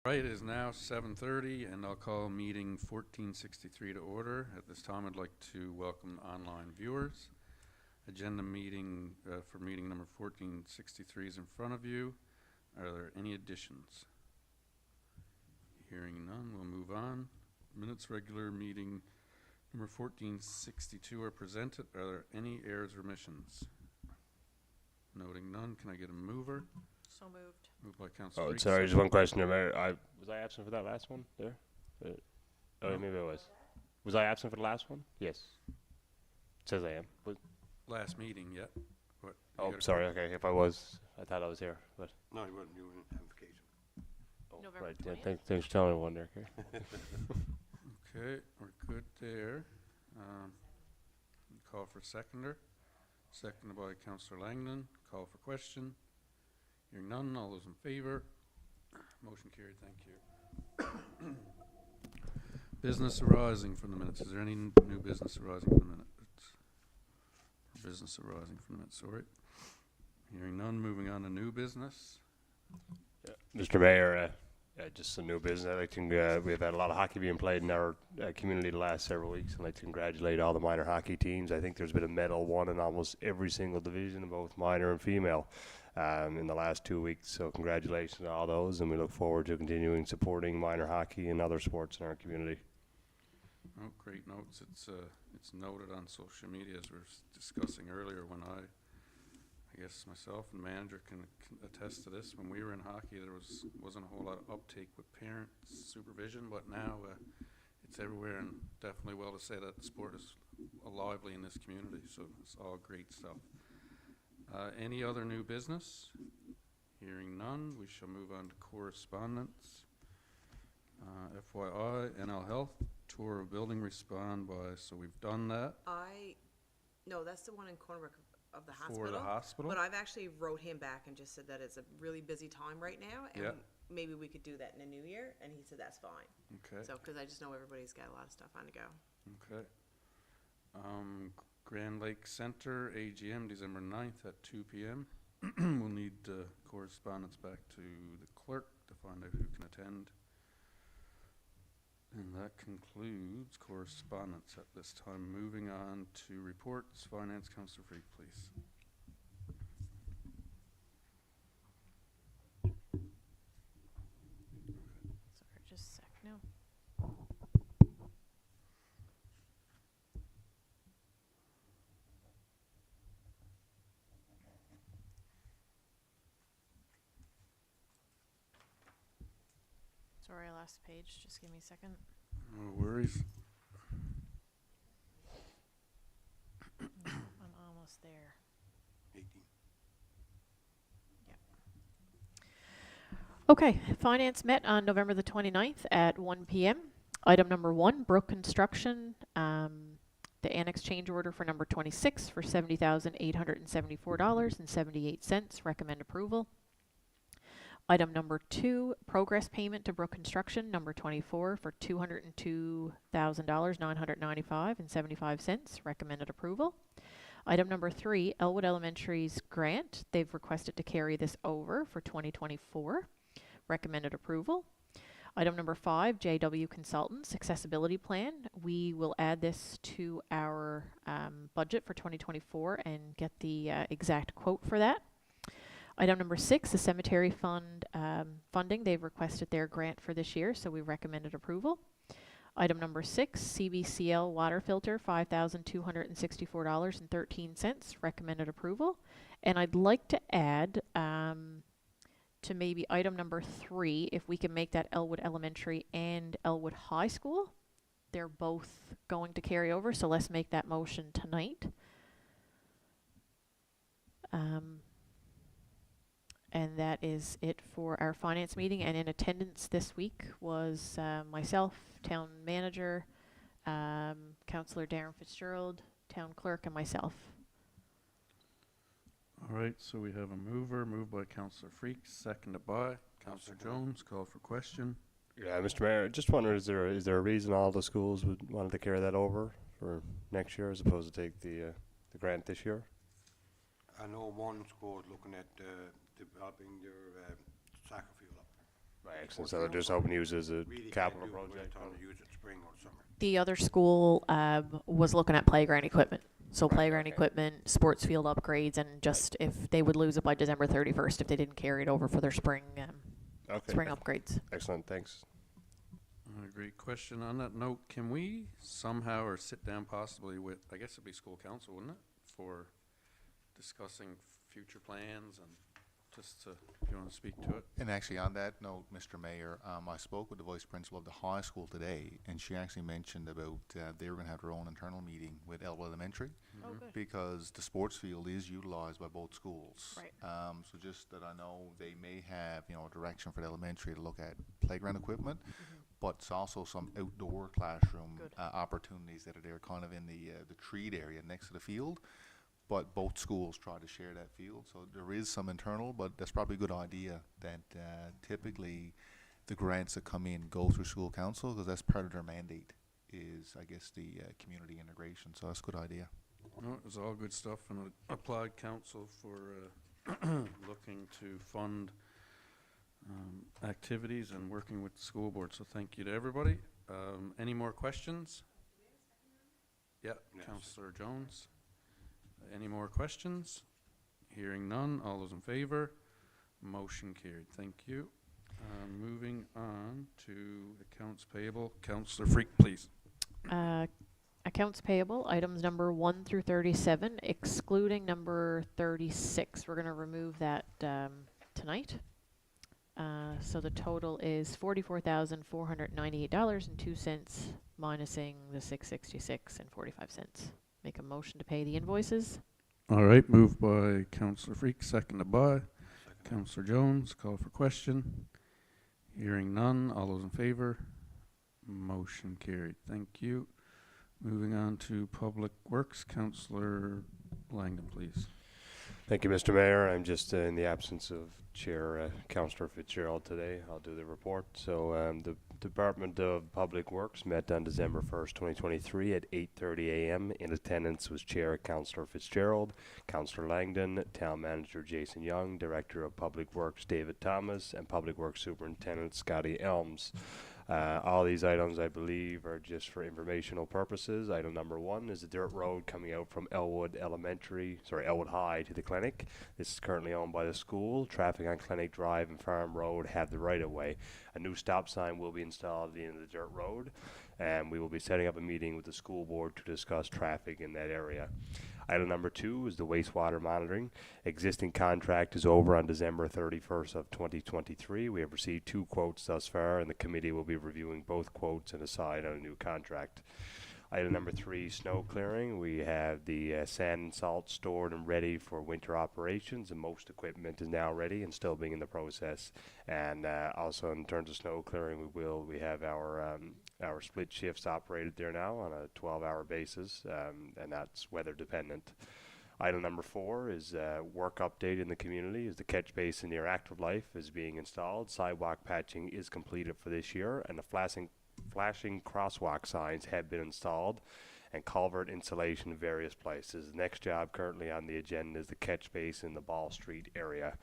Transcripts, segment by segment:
Right, it is now 7:30, and I'll call meeting 1463 to order. At this time, I'd like to welcome online viewers. Agenda meeting for meeting number 1463 is in front of you. Are there any additions? Hearing none, we'll move on. Minutes regular meeting number 1462 are presented. Are there any errors or omissions? Noting none, can I get a mover? So moved. Moved by Councilor Oh, Freak, sorry, just one question there, Mayor. Was I absent for that last one there? Oh, No. maybe I was. Was I absent for the last one? Yes. It says I am. last meeting, yeah. What, you Oh, got a sorry, okay, if I was, I thought I was here, but. No, you weren't. You were in amplification. Oh, November right, yeah, 20th. thanks for telling everyone there, okay? Okay, we're good there. Call for seconder. Seconded by Councillor Langdon. Call for question. Hearing none, all those in favor? Motion carried, thank you. Business arising from the minutes. Is there any new business arising from the minutes? Business arising from the minutes, sorry. Hearing none, moving on to new business. Mr. Mayor, just some new business. I think we've had a lot of hockey being played in our community the last several weeks. I'd like to congratulate all the minor hockey teams. I think there's been a medal won in almost every single division, both minor and female, in the last 2 weeks. So congratulations to all those, and we look forward to continuing supporting minor hockey and other sports in our community. Oh, great notes. It's noted on social media, as we were discussing earlier, when I guess myself and manager can attest to this. When we were in hockey, there wasn't a whole lot of uptake with parent supervision, but now it's everywhere, and definitely well to say that the sport is lively in this community, so it's all great stuff. Any other new business? Hearing none, we shall move on to correspondence. FYI, NL Health, tour of building respond by, so we've done that. No, that's the one in Cornbrook of the hospital. For the hospital? But I've actually wrote him back and just said that it's a really busy time right now, and Yeah. maybe we could do that in the new year, and he said that's fine. Okay. So, because I just know everybody's got a lot of stuff on the go. Okay. Grand Lake Center, AGM, December 9th at 2 p.m. We'll need correspondence back to the clerk to find out who can attend. And that concludes correspondence at this time. Moving on to reports. Finance, Councillor Freak, please. Sorry, just a sec now. Sorry, I lost the page. Just give me a second. No worries. I'm almost there. 18. Okay, Finance met on November the 29th at 1 p.m. Item number 1, Brook Construction, the annex change order for number 26 for $70,874.78. Recommend approval. Item number 2, progress payment to Brook Construction, number 24 for $202,995.75. Recommended approval. Item number 3, Elwood Elementary's grant. They've requested to carry this over for 2024. Recommended approval. Item number 5, JW Consultants Accessibility Plan. We will add this to our budget for 2024 and get the exact quote for that. Item number 6, the cemetery fund funding. They've requested their grant for this year, so we recommended approval. Item number 6, CBCL water filter, $5,264.13. Recommended approval. And I'd like to add to maybe item number 3, if we can make that Elwood Elementary and Elwood High School. They're both going to carry over, so let's make that motion tonight. And that is it for our finance meeting. And in attendance this week was myself, town manager, Councillor Darren Fitzgerald, town clerk, and myself. All right, so we have a mover, moved by Councillor Freak, seconded by Councillor Jones. Call for question. Yeah, Mr. Mayor, just wondering, is there a reason all the schools would wanted to carry that over for next year as opposed to take the grant this year? I know one school is looking at developing their soccer field up. Excellent. So they're just hoping to use it as a Really can't capital do it when project. it's time to use it spring or summer. The other school was looking at playground equipment. So Right, playground okay. equipment, sports field upgrades, and just if they would lose it by December 31st if they didn't carry it over for their spring Okay. spring upgrades. Excellent. Thanks. Great question. On that note, can we somehow or sit down possibly with, I guess it'd be school council, wouldn't it? For discussing future plans and just to, if you want to speak to it. And actually, on that note, Mr. Mayor, I spoke with the vice principal of the high school today, and she actually mentioned about they were going to have their own internal meeting with Elwood Elementary Oh, good. because the sports field is utilized by both schools. Right. So just that I know they may have, you know, a direction for the elementary to look at playground equipment, but it's also some outdoor classroom Good. opportunities that are there, kind of in the treed area next to the field. But both schools try to share that field, so there is some internal, but that's probably a good idea that typically the grants that come in go through school council, because that's part of their mandate is, I guess, the community integration, so that's a good idea. No, it was all good stuff, and I applaud council for looking to fund activities and working with the school board, so thank you to everybody. Any more questions? Yeah, Yes. Councillor Jones. Any more questions? Hearing none, all those in favor? Motion carried, thank you. Moving on to accounts payable, Councillor Freak, please. Accounts payable, items number 1 through 37, excluding number 36. We're going to remove that tonight. So the total is $44,498.02, minusing the $666.45. Make a motion to pay the invoices. All right, moved by Councillor Freak, seconded by Councillor Jones. Call for question. Hearing none, all those in favor? Motion carried, thank you. Moving on to Public Works, Councillor Langdon, please. Thank you, Mr. Mayor. I'm just in the absence of Chair Councillor Fitzgerald today. I'll do the report. So the Department of Public Works met on December 1st, 2023 at 8:30 a.m. In attendance was Chair Councillor Fitzgerald, Councillor Langdon, Town Manager Jason Young, Director of Public Works David Thomas, and Public Works Superintendent Scotty Elms. All these items, I believe, are just for informational purposes. Item number 1 is the dirt road coming out from Elwood High to the clinic. This is currently owned by the school. Traffic on Clinic Drive and Farm Road have the right-of-way. A new stop sign will be installed at the end of the dirt road, and we will be setting up a meeting with the school board to discuss traffic in that area. Item number 2 is the wastewater monitoring. Existing contract is over on December 31st of 2023. We have received 2 quotes thus far, and the committee will be reviewing both quotes and decide on a new contract. Item number 3, snow clearing. We have the sand and salt stored and ready for winter operations, and most equipment is now ready and still being in the process. And also in terms of snow clearing, we have our split shifts operated there now on a 12-hour basis, and that's weather dependent. Item number 4 is work update in the community. Is the catch basin near Active Life is being installed. Sidewalk patching is completed for this year, and the flashing crosswalk signs have been installed, and culvert installation in various places. The next job currently on the agenda is the catch basin in the Ball Street area.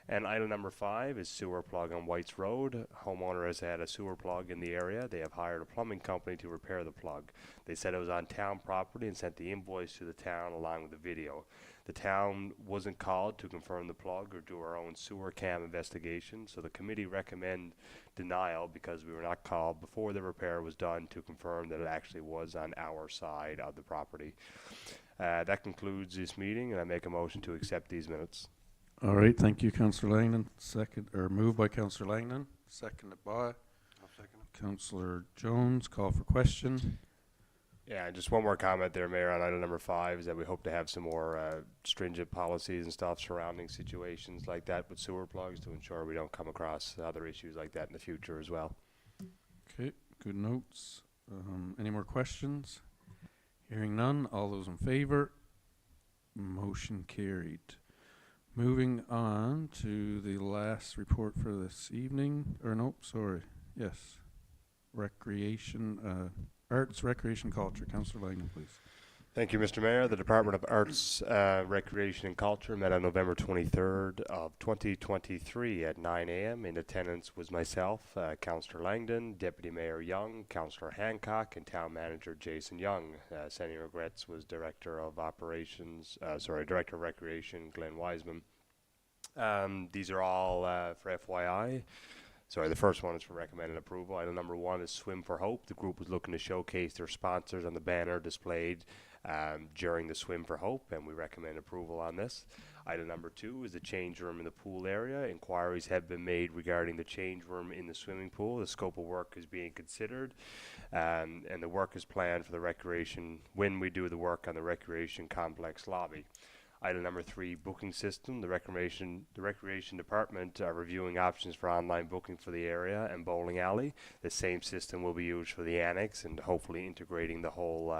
And item number 5 is sewer plug on White's Road. Homeowner has had a sewer plug in the area. They have hired a plumbing company to repair the plug. They said it was on town property and sent the invoice to the town along with the video. The town wasn't called to confirm the plug or do our own sewer cam investigation, so the committee recommend denial because we were not called before the repair was done to confirm that it actually was on our side of the property. That concludes this meeting, and I make a motion to accept these minutes. All right, thank you, Councillor Langdon. Moved by Councillor Langdon, seconded by I'll second it. Councillor Jones. Call for question. Yeah, just one more comment there, Mayor, on item number 5 is that we hope to have some more stringent policies and stuff surrounding situations like that with sewer plugs to ensure we don't come across other issues like that in the future as well. Okay, good notes. Any more questions? Hearing none, all those in favor? Motion carried. Moving on to the last report for this evening, Recreation, Arts, Recreation, Culture. Councillor Langdon, please. Thank you, Mr. Mayor. The Department of Arts, Recreation and Culture met on November 23rd of 2023 at 9 a.m. In attendance was myself, Councillor Langdon, Deputy Mayor Young, Councillor Hancock, and Town Manager Jason Young. Sending regrets was Director of Recreation, Glenn Wiseman. These are all for FYI. Sorry, the first one is for recommended approval. Item number 1 is Swim for Hope. The group was looking to showcase their sponsors on the banner displayed during the Swim for Hope, and we recommend approval on this. Item number 2 is the change room in the pool area. Inquiries have been made regarding the change room in the swimming pool. The scope of work is being considered, and the work is planned for the recreation, when we do the work on the recreation complex lobby. Item number 3, booking system. The recreation department are reviewing options for online booking for the area and bowling alley. The same system will be used for the annex, and hopefully integrating the whole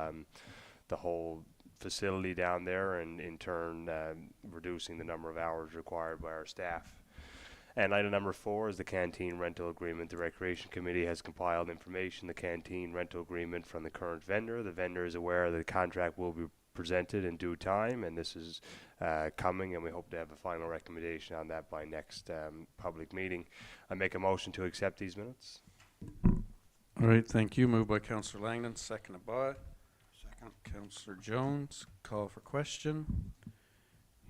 facility down there, and in turn reducing the number of hours required by our staff. And item number 4 is the canteen rental agreement. The Recreation Committee has compiled information, the canteen rental agreement, from the current vendor. The vendor is aware that the contract will be presented in due time, and this is coming, and we hope to have a final recommendation on that by next public meeting. I make a motion to accept these minutes. All right, thank you. Moved by Councillor Langdon, seconded by Second. Councillor Jones. Call for question.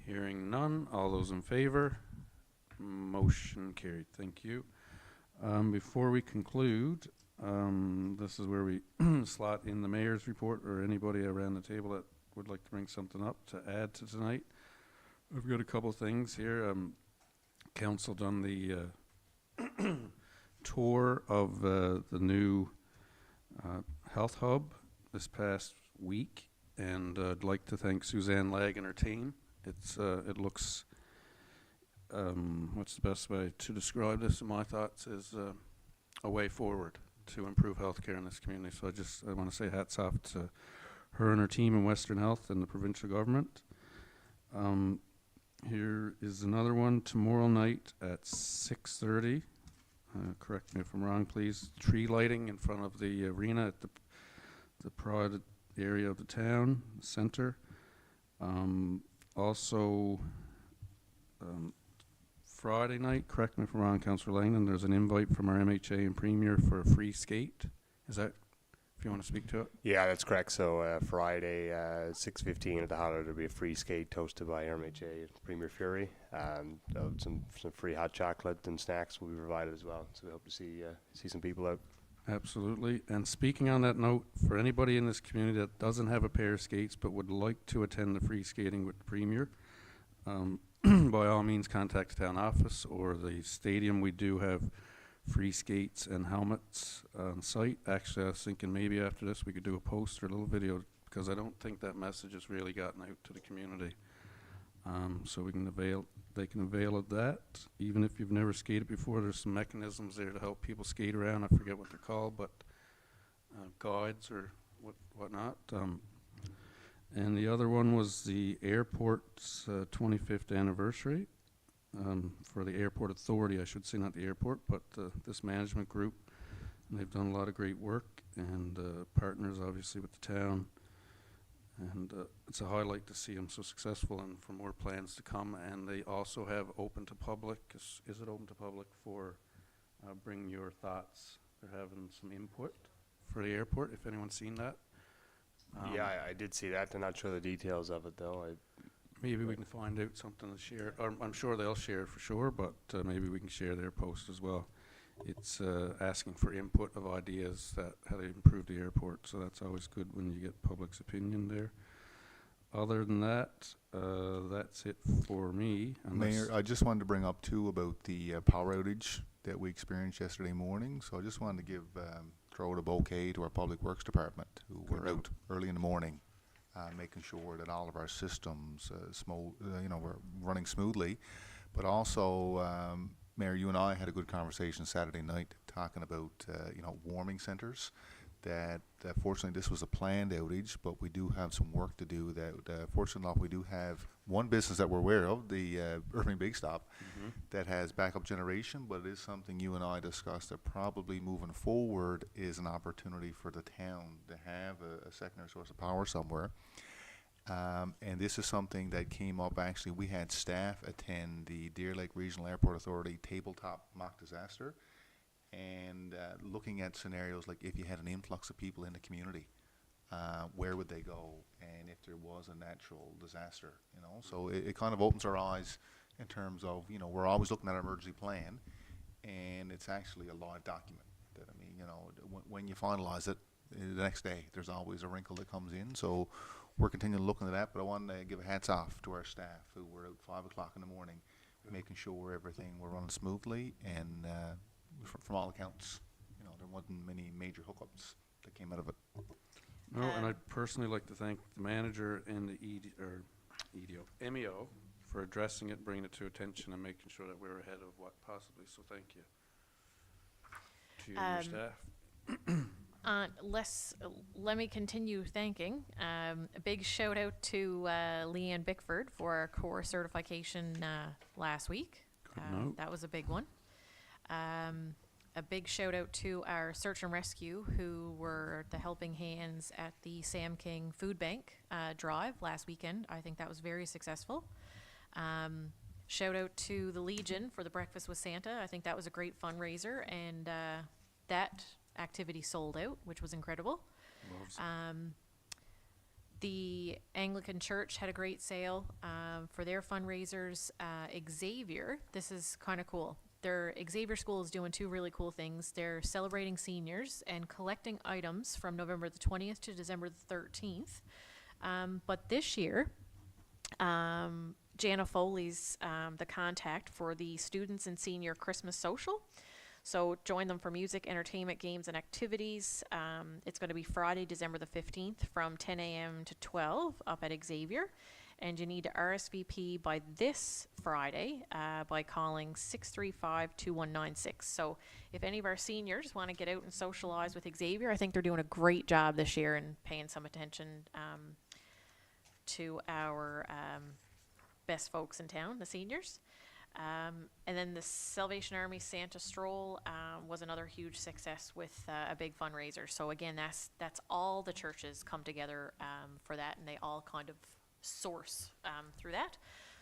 Hearing none. All those in favor? Motion carried. Thank you. Before we conclude, this is where we slot in the mayor's report, or anybody around the table that would like to bring something up to add to tonight. I've got a couple things here. Council done the tour of the new health hub this past week, and I'd like to thank Suzanne Legg and her team. It looks, what's the best way to describe this in my thoughts, is a way forward to improve healthcare in this community. So I want to say hats off to her and her team in Western Health and the provincial government. Here is another one. Tomorrow night at 6:30, correct me if I'm wrong please, tree lighting in front of the arena at the private area of the town center. Also Friday night, correct me if I'm wrong, Councillor Langdon, there's an invite from our MHA and Premier for a free skate. Is that, if you want to speak to it? Yeah, that's correct. So Friday, 6:15 at the Holler, there'll be a free skate toasted by RMHA and Premier Fury. Some free hot chocolate and snacks will be provided as well. So we hope to see some people out. Absolutely. And speaking on that note, for anybody in this community that doesn't have a pair of skates but would like to attend the free skating with the Premier, by all means contact the town office or the stadium. We do have free skates and helmets on site. Actually, I was thinking maybe after this we could do a post or a little video, because I don't think that message has really gotten out to the community. So they can avail of that. Even if you've never skated before, there's some mechanisms there to help people skate around. I forget what they're called, but guides or whatnot. And the other one was the airport's 25th anniversary. For the airport authority, I should say, not the airport, but this management group. And they've done a lot of great work, and partners obviously with the town. And it's a highlight to see them so successful, and for more plans to come. And they also have open to public. Is it open to public for bring your thoughts? They're having some input for the airport, if anyone's seen that. Yeah, I did see that. I'm not sure the details of it, though. Maybe we can find out something to share. I'm sure they'll share it for sure, but maybe we can share their post as well. It's asking for input of ideas that how to improve the airport, so that's always good when you get public's opinion there. Other than that, that's it for me. Mayor, I just wanted to bring up too about the power outage that we experienced yesterday morning. So I just wanted to throw out a bouquet to our Public Works Department, who were out early in the morning, making sure that all of our systems, were running smoothly. But also, Mayor, you and I had a good conversation Saturday night talking about, warming centres. That fortunately this was a planned outage, but we do have some work to do. That fortunately enough, we do have one business that we're aware of, the Irving Big Stop, that has backup generation. But it is something you and I discussed that probably moving forward is an opportunity for the town to have a secondary source of power somewhere. And this is something that came up, actually, we had staff attend the Deer Lake Regional Airport Authority tabletop mock disaster, and looking at scenarios like if you had an influx of people in the community, where would they go, and if there was a natural disaster, you know. So it kind of opens our eyes in terms of, you know, we're always looking at our emergency plan, and it's actually a live document that, I mean, you know, when you finalize it, the next day there's always a wrinkle that comes in. So we're continuing looking at that, but I want to give a hats off to our staff who were out 5 o'clock in the morning making sure everything were running smoothly, and from all accounts, you know, there wasn't many major hookups that came out of it. No, and I'd personally like to thank the manager and the MEO for addressing it, bringing it to attention, and making sure that we're ahead of what possibly. So thank you to you and your staff. Let me continue thanking. A big shout out to Leanne Bickford for our core certification last week. Good note. That was a big one. A big shout out to our search and rescue, who were the helping hands at the Sam King Food Bank drive last weekend. I think that was very successful. Shout out to the Legion for the Breakfast with Santa. I think that was a great fundraiser, and that activity sold out, which was incredible. The Anglican Church had a great sale for their fundraisers. Xavier, this is kind of cool. Their Xavier School is doing two really cool things. They're celebrating seniors and collecting items from November the 20th to December the 13th. But this year, Jana Foley's the contact for the Students and Senior Christmas Social. So join them for music, entertainment, games, and activities. It's going to be Friday, December the 15th from 10 a.m. to 12 up at Xavier. And you need to RSVP by this Friday by calling 635-2196. So if any of our seniors want to get out and socialize with Xavier, I think they're doing a great job this year and paying some attention to our best folks in town, the seniors. And then the Salvation Army Santa Stroll was another huge success with a big fundraiser. So again, that's all the churches come together for that, and they all kind of source through that.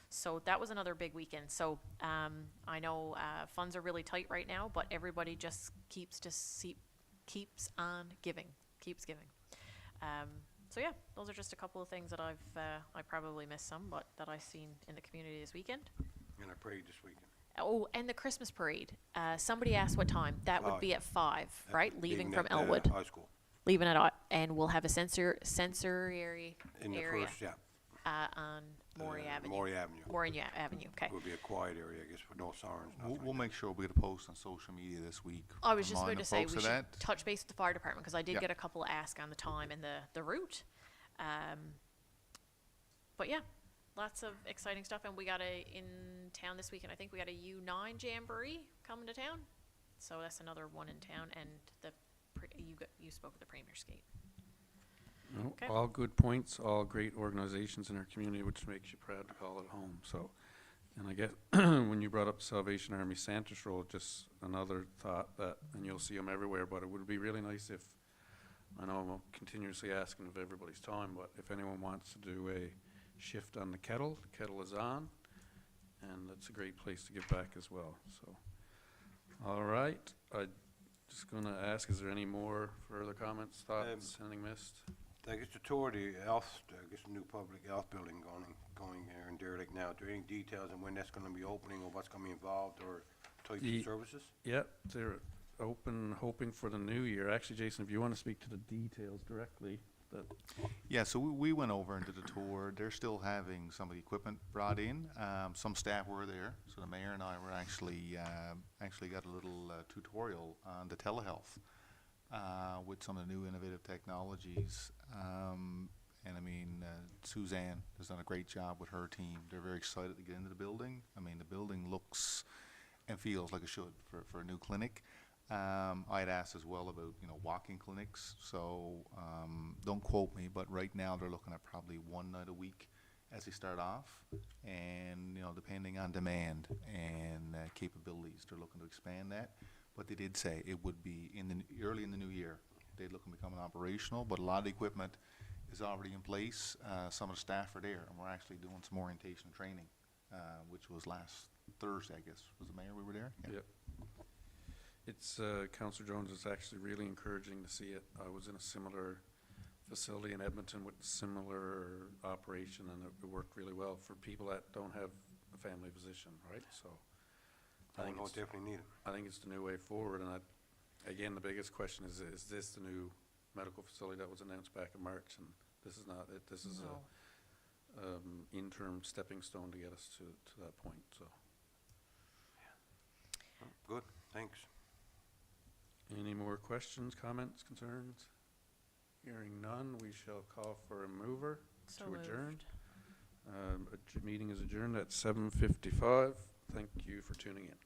So that was another big weekend. So I know funds are really tight right now, but everybody just keeps on giving, keeps giving. So yeah, those are just a couple of things that I probably missed some, but that I've seen in the community this weekend. And I prayed this weekend. Oh, and the Christmas parade. Somebody asked what time. That would be at 5, right? Leaving from at Elwood. high school. Leaving at, and we'll have a sensory In the area first, yeah. on Maury Avenue. Maury Avenue. Maury Avenue, okay. It would be a quiet area, I guess, with no sirens, nothing. We'll make sure we get a post on social media this week. I was just about reminding to say, folks we of should that. touch base with the fire department, because I did Yeah. get a couple ask on the time and the route. But yeah, lots of exciting stuff, and we got in town this weekend. I think we got a U9 Jamboree coming to town, so that's another one in town. And you spoke with the Premier Skate. No, Okay. all good points, all great organizations in our community, which makes you proud to call it home. So, and I guess when you brought up Salvation Army Santa Stroll, just another thought that, and you'll see them everywhere, but it would be really nice if, I know I'm continuously asking of everybody's time, but if anyone wants to do a shift on the kettle is on, and that's a great place to give back as well. So, all right, I just gonna ask, is there any more further comments, thoughts, anything missed? I guess the tour of the new public health building going here in Deer Lake now. Are there any details on when that's gonna be opening, or what's gonna be involved, or types of services? Yep, they're open, hoping for the new year. Actually, Jason, if you want to speak to the details directly, that. Yeah, so we went over and did a tour. They're still having some of the equipment brought in. Some staff were there, so the mayor and I were actually got a little tutorial on the telehealth with some of the new innovative technologies. And I mean, Suzanne has done a great job with her team. They're very excited to get into the building. I mean, the building looks and feels like it should for a new clinic. I had asked as well about, walk-in clinics, so don't quote me, but right now they're looking at probably one night a week as they start off, and depending on demand and capabilities, they're looking to expand that. But they did say it would be early in the new year they'd look at becoming operational, but a lot of the equipment is already in place. Some of the staff are there, and we're actually doing some orientation training, which was last Thursday, I guess. Was the mayor we were there? Yeah. Yep. It's, Councillor Jones, it's actually really encouraging to see it. I was in a similar facility in Edmonton with similar operation, and it worked really well for people that don't have a family physician, right? So I think Oh, it's, definitely need it. I think it's the new way forward, and again, the biggest question is this the new medical facility that was announced back in March? And this is not it. This is No. a interim stepping stone to get us to that point, so. Good, thanks. Any more questions, comments, concerns? Hearing none, we shall call for a mover So to adjourn. moved. Meeting is adjourned at 7:55. Thank you for tuning in.